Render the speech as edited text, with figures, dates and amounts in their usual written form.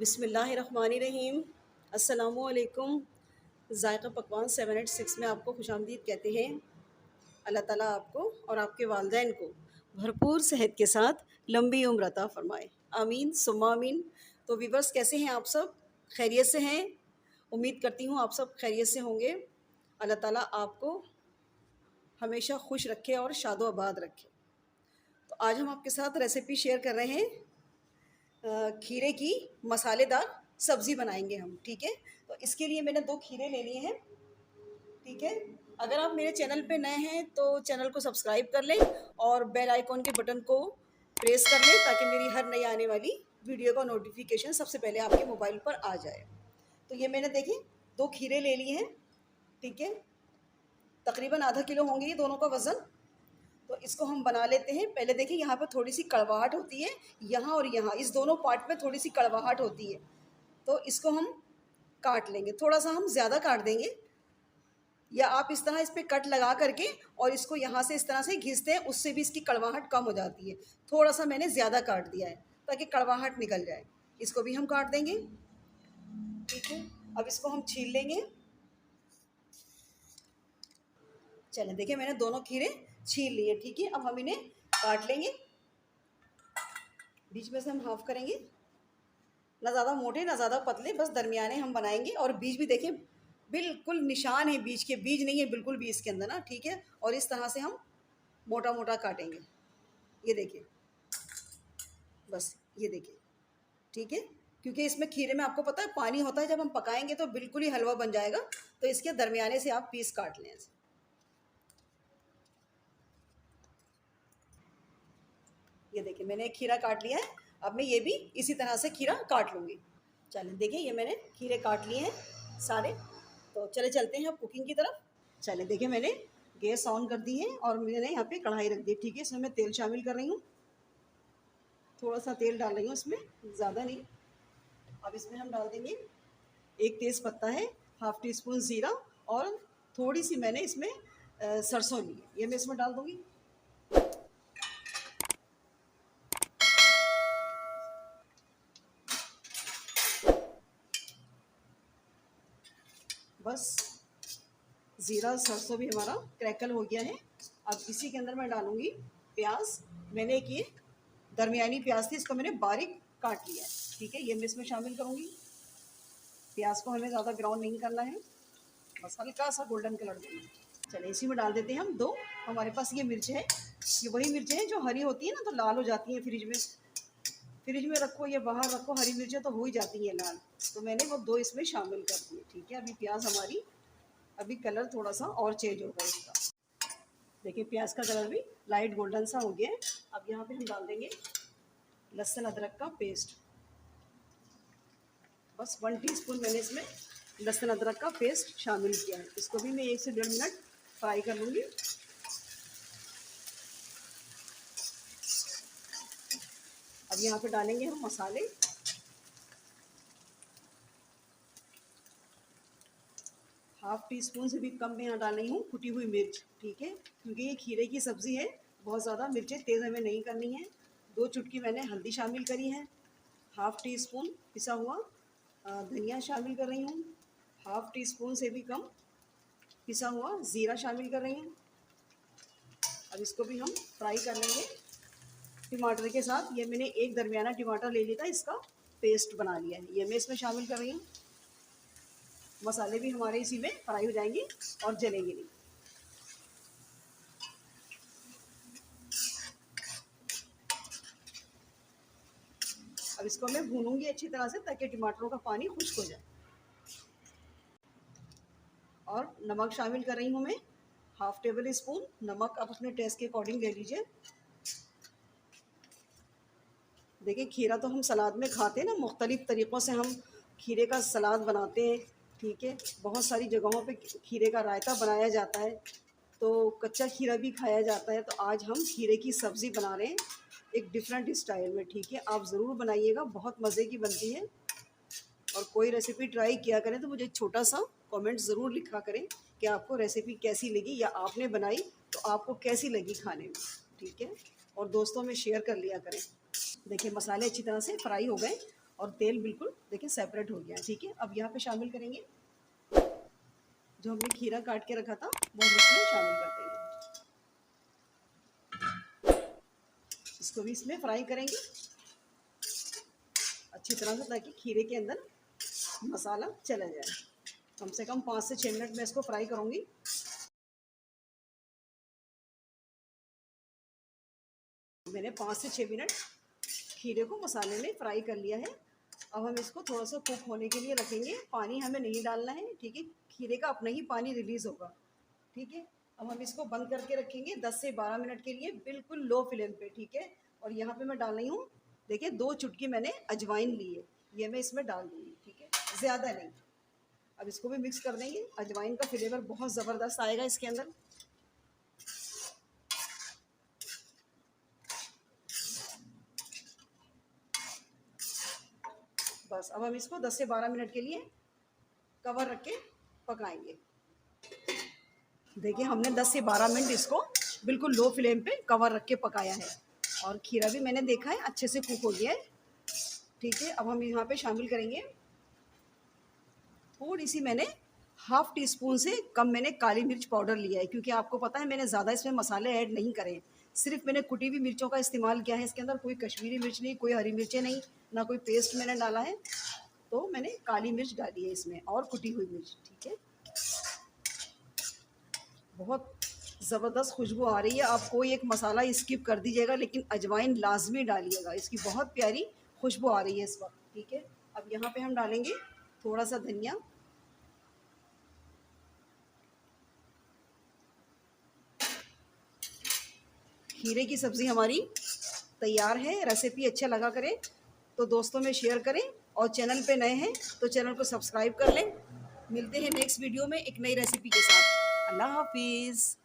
बिस्मिल्लाहिर्रहमानिर्रहीम। अस्सलामुअलैकुम। ज़ायक़ा पकवान 786 में आपको खुशामदीद कहते हैं। अल्लाह ताला आपको और आपके वालिदैन को भरपूर सेहत के साथ लंबी उम्र अता फ़रमाए। आमीन सुम्मा आमीन। तो व्यूअर्स, कैसे हैं आप सब? खैरियत से हैं? उम्मीद करती हूँ आप सब खैरियत से होंगे। अल्लाह ताला आपको हमेशा खुश रखे और शादो आबाद रखे। तो आज हम आपके साथ रेसिपी शेयर कर रहे हैं। खीरे की मसालेदार सब्ज़ी बनाएंगे हम, ठीक है। तो इसके लिए मैंने 2 खीरे ले लिए हैं, ठीक है। अगर आप मेरे चैनल पे नए हैं तो चैनल को सब्सक्राइब कर लें और बेल आइकॉन के बटन को प्रेस कर लें ताकि मेरी हर नई आने वाली वीडियो का नोटिफिकेशन सबसे पहले आपके मोबाइल पर आ जाए। तो ये मैंने देखिए 2 खीरे ले लिए हैं, ठीक है। तकरीबन आधा किलो होंगे ये दोनों का वज़न। तो इसको हम बना लेते हैं। पहले देखिए यहाँ पर थोड़ी सी कड़वाहट होती है, यहाँ और यहाँ इस दोनों पार्ट में थोड़ी सी कड़वाहट होती है। तो इसको हम काट लेंगे, थोड़ा सा हम ज़्यादा काट देंगे, या आप इस तरह इस पर कट लगा करके और इसको यहाँ से इस तरह से घिसते हैं, उससे भी इसकी कड़वाहट कम हो जाती है। थोड़ा सा मैंने ज़्यादा काट दिया है ताकि कड़वाहट निकल जाए। इसको भी हम काट देंगे, ठीक है। अब इसको हम छील लेंगे। चलें, देखिए मैंने दोनों खीरे छील लिए, ठीक है। अब हम इन्हें काट लेंगे, बीच में से हम हाफ करेंगे, ना ज़्यादा मोटे ना ज़्यादा पतले, बस दरमियाने हम बनाएंगे। और बीज भी देखें बिल्कुल निशान है, बीज के बीज नहीं है बिल्कुल भी इसके अंदर ना, ठीक है। और इस तरह से हम मोटा मोटा काटेंगे, ये देखिए, बस ये देखिए, ठीक है। क्योंकि इसमें खीरे में आपको पता है पानी होता है, जब हम पकाएंगे तो बिल्कुल ही हलवा बन जाएगा। तो इसके दरमियाने से आप पीस काट लें ऐसे। ये देखिए मैंने एक खीरा काट लिया है। अब मैं ये भी इसी तरह से खीरा काट लूँगी। चलें, देखिए ये मैंने खीरे काट लिए हैं सारे। तो चले चलते हैं अब कुकिंग की तरफ। चलें, देखिए मैंने गैस ऑन कर दी है और मैंने यहाँ पे कढ़ाई रख दी, ठीक है। इसमें मैं तेल शामिल कर रही हूँ, थोड़ा सा तेल डाल रही हूँ इसमें, ज़्यादा नहीं। अब इसमें हम डाल देंगे 1 तेज़ पत्ता है, हाफ़ टी स्पून ज़ीरा और थोड़ी सी मैंने इसमें सरसों ली है, ये मैं इसमें डाल दूँगी। बस ज़ीरा सरसों भी हमारा क्रैकल हो गया है। अब इसी के अंदर मैं डालूँगी प्याज। मैंने एक ये दरमियानी प्याज थी, इसको मैंने बारीक काट लिया है, ठीक है। ये मैं इसमें शामिल करूँगी। प्याज को हमें ज़्यादा ब्राउन नहीं करना है, बस हल्का सा गोल्डन कलर देना है। चलिए इसी में डाल देते हैं हम 2, हमारे पास ये मिर्च है, ये वही मिर्चें हैं जो हरी होती है ना तो लाल हो जाती हैं फ्रिज में रखो या बाहर रखो, हरी मिर्चें तो हो ही जाती हैं लाल। तो मैंने वो 2 इसमें शामिल कर दिए, ठीक है। अभी प्याज हमारी, अभी कलर थोड़ा सा और चेंज होगा इसका। देखिए प्याज का कलर भी लाइट गोल्डन सा हो गया है। अब यहाँ पे हम डाल देंगे लहसुन अदरक का पेस्ट, बस 1 टीस्पून मैंने इसमें लहसुन अदरक का पेस्ट शामिल किया है। इसको भी मैं 1 से 1.5 मिनट फ्राई कर लूँगी। अब यहाँ पे डालेंगे हम मसाले। हाफ़ टी स्पून से भी कम मैं यहाँ डाल रही हूँ कुटी हुई मिर्च, ठीक है। क्योंकि ये खीरे की सब्ज़ी है, बहुत ज़्यादा मिर्चें तेज़ हमें नहीं करनी है। 2 चुटकी मैंने हल्दी शामिल करी है, हाफ़ टी स्पून पिसा हुआ धनिया शामिल कर रही हूँ, हाफ़ टी स्पून से भी कम पिसा हुआ ज़ीरा शामिल कर रही हूँ। अब इसको भी हम फ्राई कर लेंगे टमाटर के साथ। ये मैंने एक दरमियाना टमाटर ले लिया था, इसका पेस्ट बना लिया है, ये मैं इसमें शामिल कर रही हूँ। मसाले भी हमारे इसी में फ्राई हो जाएंगे और जलेंगे नहीं। अब इसको मैं भूनूंगी अच्छी तरह से ताकि टमाटरों का पानी खुश्क हो जाए। और नमक शामिल कर रही हूँ मैं, हाफ़ टेबल स्पून नमक आप अपने टेस्ट के अकॉर्डिंग ले लीजिए। देखिए खीरा तो हम सलाद में खाते हैं ना, मुख्तलिफ़ तरीक़ों से हम खीरे का सलाद बनाते हैं, ठीक है। बहुत सारी जगहों पे खीरे का रायता बनाया जाता है, तो कच्चा खीरा भी खाया जाता है। तो आज हम खीरे की सब्ज़ी बना रहे हैं एक डिफरेंट स्टाइल में, ठीक है। आप ज़रूर बनाइएगा, बहुत मज़े की बनती है। और कोई रेसिपी ट्राई किया करें तो मुझे छोटा सा कमेंट ज़रूर लिखा करें कि आपको रेसिपी कैसी लगी, या आपने बनाई तो आपको कैसी लगी खाने में, ठीक है। और दोस्तों में शेयर कर लिया करें। देखिए मसाले अच्छी तरह से फ्राई हो गए और तेल बिल्कुल देखिए सेपरेट हो गया है। ठीक है, अब यहाँ पे शामिल करेंगे जो हमने खीरा काट के रखा था, वो हम इसमें शामिल कर देंगे। इसको भी इसमें फ्राई करेंगे अच्छी तरह से, ताकि खीरे के अंदर मसाला चला जाए। कम से कम 5 से 6 मिनट में इसको फ्राई करूँगी। मैंने 5 से 6 मिनट खीरे को मसाले में फ्राई कर लिया है। अब हम इसको थोड़ा सा कुक होने के लिए रखेंगे। पानी हमें नहीं डालना है, ठीक है, खीरे का अपना ही पानी रिलीज़ होगा। ठीक है, अब हम इसको बंद करके रखेंगे 10 से 12 मिनट के लिए, बिल्कुल लो फ्लेम पे। ठीक है, और यहाँ पे मैं डाल रही हूँ, देखिए 2 चुटकी मैंने अजवाइन ली है, ये मैं इसमें डाल दूँगी। ठीक है, ज़्यादा नहीं। अब इसको भी मिक्स कर देंगे। अजवाइन का फ्लेवर बहुत ज़बरदस्त आएगा इसके अंदर। बस अब हम इसको 10 से 12 मिनट के लिए कवर रख के पकाएंगे। देखिए हमने 10 से 12 मिनट इसको बिल्कुल लो फ्लेम पे कवर रख के पकाया है, और खीरा भी मैंने देखा है अच्छे से कुक हो गया है। ठीक है, अब हम यहाँ पे शामिल करेंगे थोड़ी सी, मैंने हाफ टी स्पून से कम मैंने काली मिर्च पाउडर लिया है, क्योंकि आपको पता है मैंने ज़्यादा इसमें मसाले ऐड नहीं करे, सिर्फ मैंने कुटी हुई मिर्चों का इस्तेमाल किया है इसके अंदर। कोई कश्मीरी मिर्च नहीं, कोई हरी मिर्चें नहीं, ना कोई पेस्ट मैंने डाला है। तो मैंने काली मिर्च डाली है इसमें और कुटी हुई मिर्च। ठीक है, बहुत ज़बरदस्त खुशबू आ रही है। आप कोई एक मसाला स्किप कर दीजिएगा, लेकिन अजवाइन लाजमी डालिएगा, इसकी बहुत प्यारी खुशबू आ रही है इस वक्त। ठीक है, अब यहाँ पे हम डालेंगे थोड़ा सा धनिया। खीरे की सब्ज़ी हमारी तैयार है। रेसिपी अच्छा लगा करें तो दोस्तों में शेयर करें, और चैनल पे नए हैं तो चैनल को सब्सक्राइब कर लें। मिलते हैं नेक्स्ट वीडियो में एक नई रेसिपी के साथ। अल्लाह हाफिज़।